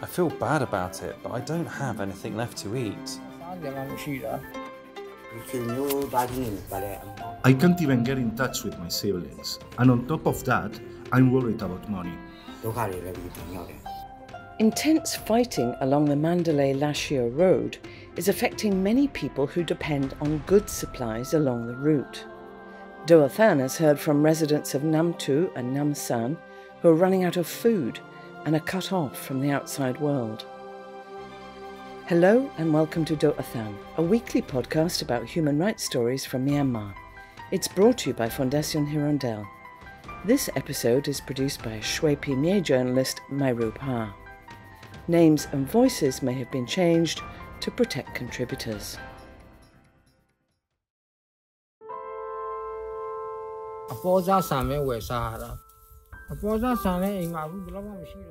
I feel bad about it, but I don't have anything left to eat. I can't even get in touch with my siblings, and on top of that, I'm worried about money. Intense fighting along the Mandalay-Lashio road is affecting many people who depend on goods supplies along the route. Do Than has heard from residents of Nam Tu and Nam San who are running out of food and are cut off from the outside world. Hello and welcome to Do Than, a weekly podcast about human rights stories from Myanmar. It's brought to you by Fondation Hirondelle. This episode is produced by Shwe Phee Myay journalist Mai Ru Pa. Names and voices may have been changed to protect contributors.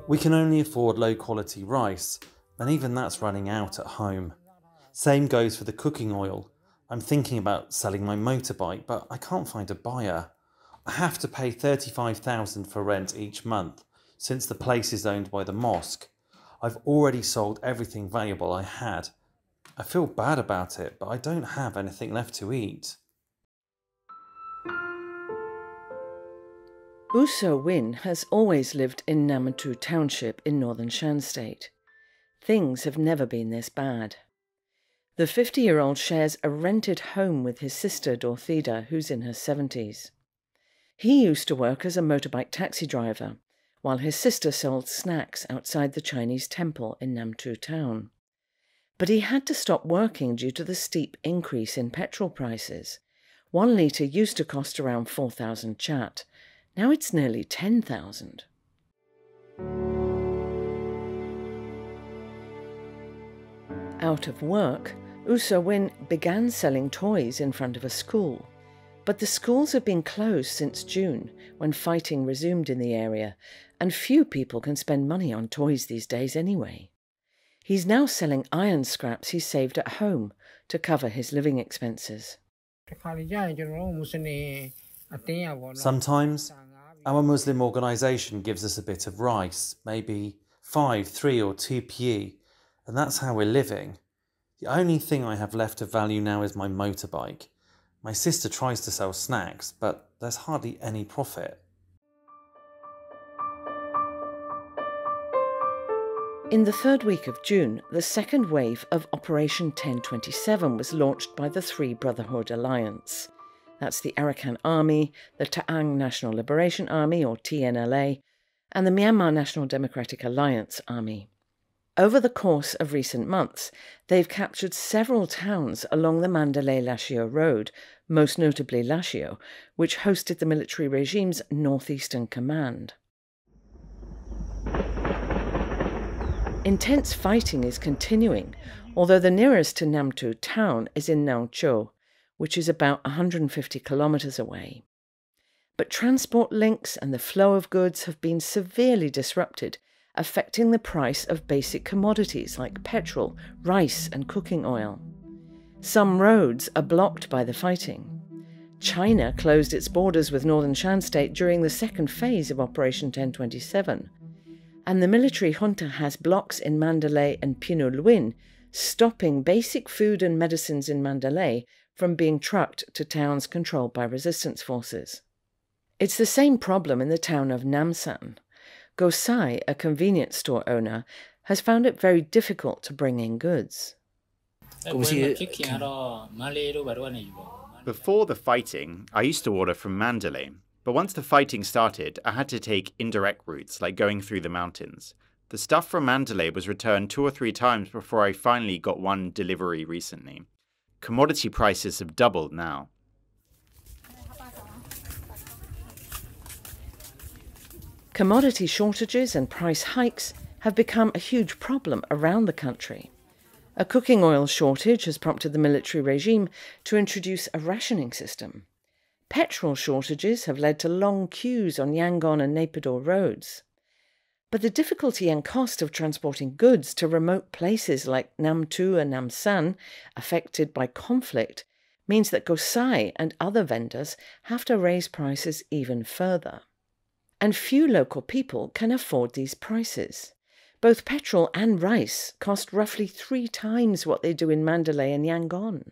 We can only afford low-quality rice, and even that's running out at home. Same goes for the cooking oil. I'm thinking about selling my motorbike, but I can't find a buyer. I have to pay $35,000 for rent each month, since the place is owned by the mosque. I've already sold everything valuable I had. I feel bad about it, but I don't have anything left to eat. U So Win has always lived in Nam Tu township in northern Shan state. Things have never been this bad. The 50-year-old shares a rented home with his sister Dorthida, who's in her 70s. He used to work as a motorbike taxi driver, while his sister sold snacks outside the Chinese temple in Nam Tu town. But he had to stop working due to the steep increase in petrol prices. 1 litre used to cost around 4,000 kyat. Now it's nearly 10,000. Out of work, U So Win began selling toys in front of a school. But the schools have been closed since June, when fighting resumed in the area, and few people can spend money on toys these days anyway. He's now selling iron scraps he saved at home to cover his living expenses. Sometimes, our Muslim organisation gives us a bit of rice, maybe 5, 3 or 2 pyi, and that's how we're living. The only thing I have left of value now is my motorbike. My sister tries to sell snacks, but there's hardly any profit. In the third week of June, the second wave of Operation 1027 was launched by the Three Brotherhood Alliance. That's the Arakan Army, the Ta'ang National Liberation Army, or TNLA, and the Myanmar National Democratic Alliance Army. Over the course of recent months, they've captured several towns along the Mandalay-Lashio road, most notably Lashio, which hosted the military regime's northeastern command. Intense fighting is continuing, although the nearest to Nam Tu town is in Nau Cho, which is about 150 kilometres away. But transport links and the flow of goods have been severely disrupted, affecting the price of basic commodities like petrol, rice and cooking oil. Some roads are blocked by the fighting. China closed its borders with northern Shan state during the second phase of Operation 1027, and the military junta has blocks in Mandalay and Pinulwin, stopping basic food and medicines in Mandalay from being trucked to towns controlled by resistance forces. It's the same problem in the town of Nam San. Gosai, a convenience store owner, has found it very difficult to bring in goods. Before the fighting, I used to order from Mandalay, but once the fighting started, I had to take indirect routes, like going through the mountains. The stuff from Mandalay was returned 2 or 3 times before I finally got one delivery recently. Commodity prices have doubled now. Commodity shortages and price hikes have become a huge problem around the country. A cooking oil shortage has prompted the military regime to introduce a rationing system. Petrol shortages have led to long queues on Yangon and Naypyidaw roads. But the difficulty and cost of transporting goods to remote places like Nam Tu and Nam San, affected by conflict, means that Gosai and other vendors have to raise prices even further. And few local people can afford these prices. Both petrol and rice cost roughly 3 times what they do in Mandalay and Yangon.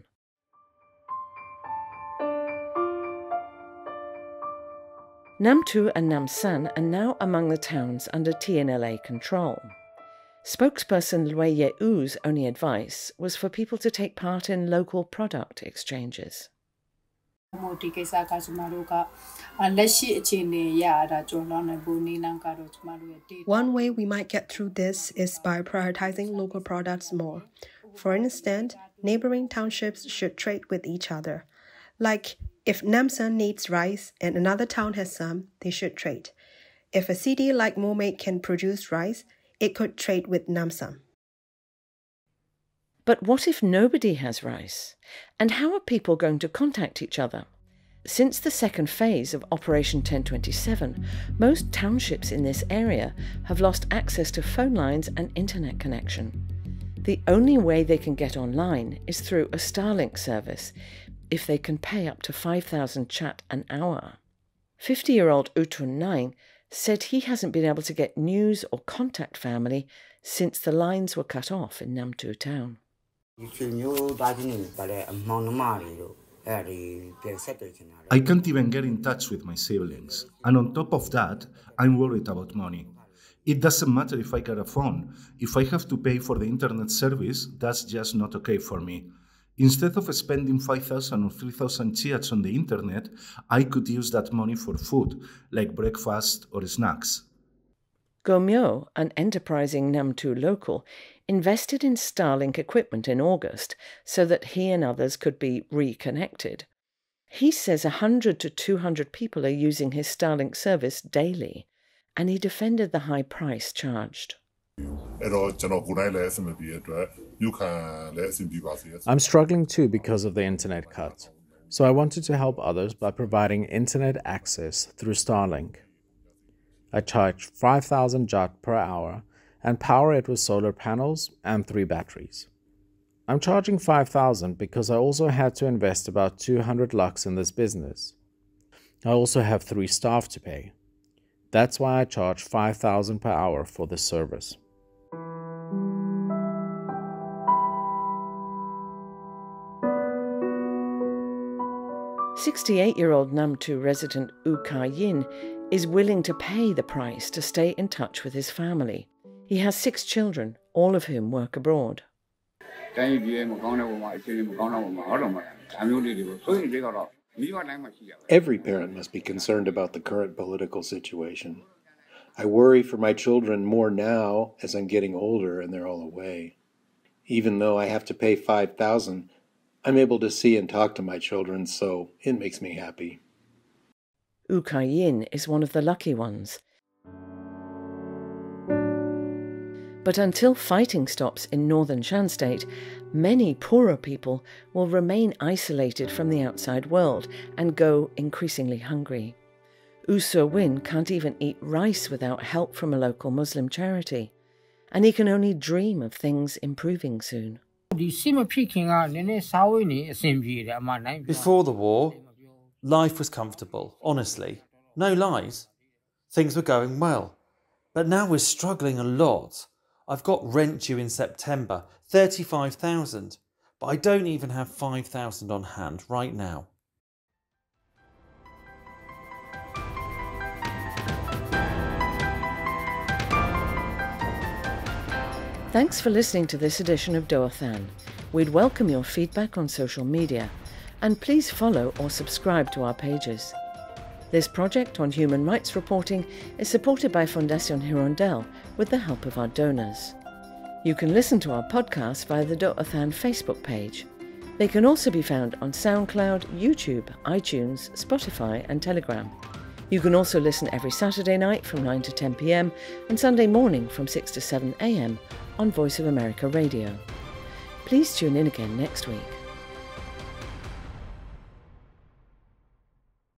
Nam Tu and Nam San are now among the towns under TNLA control. Spokesperson Lue Yeu's only advice was for people to take part in local product exchanges. One way we might get through this is by prioritizing local products more. For instance, neighboring townships should trade with each other. Like, if Namsan needs rice and another town has some, they should trade. If a city like Momaid can produce rice, it could trade with Namsan. But what if nobody has rice? And how are people going to contact each other? Since the second phase of Operation 1027, most townships in this area have lost access to phone lines and internet connection. The only way they can get online is through a Starlink service, if they can pay up to 5,000 chat an hour. 50-year-old Utun Naing said he hasn't been able to get news or contact family since the lines were cut off in Nam Tu town. I can't even get in touch with my siblings. And on top of that, I'm worried about money. It doesn't matter if I get a phone. If I have to pay for the internet service, that's just not okay for me. Instead of spending 5,000 or 3,000 chiats on the internet, I could use that money for food, like breakfast or snacks. Gomyo, an enterprising Nam Tu local, invested in Starlink equipment in August so that he and others could be reconnected. He says 100 to 200 people are using his Starlink service daily, and he defended the high price charged. I'm struggling too because of the internet cut, so I wanted to help others by providing internet access through Starlink. I charge 5,000 Jat per hour and power it with solar panels and 3 batteries. I'm charging 5,000 because I also had to invest about 200 Lux in this business. I also have 3 staff to pay. That's why I charge 5,000 per hour for this service. 68-year-old Nam Tu resident U Ka Yin is willing to pay the price to stay in touch with his family. He has 6 children, all of whom work abroad. Every parent must be concerned about the current political situation. I worry for my children more now as I'm getting older and they're all away. Even though I have to pay 5,000, I'm able to see and talk to my children, so it makes me happy. U Ka Yin is one of the lucky ones. But until fighting stops in northern Shan state, many poorer people will remain isolated from the outside world and go increasingly hungry. U So Win can't even eat rice without help from a local Muslim charity, and he can only dream of things improving soon. Before the war, life was comfortable, honestly. No lies. Things were going well. But now we're struggling a lot. I've got rent due in September, 35,000, but I don't even have 5,000 on hand right now. Thanks for listening to this edition of Doathan. We'd welcome your feedback on social media, and please follow or subscribe to our pages. This project on human rights reporting is supported by Fondation Hirondelle with the help of our donors. You can listen to our podcast via the Doathan Facebook page. They can also be found on SoundCloud, YouTube, iTunes, Spotify and Telegram. You can also listen every Saturday night from 9 to 10 p.m. and Sunday morning from 6 to 7 a.m. on Voice of America Radio. Please tune in again next week.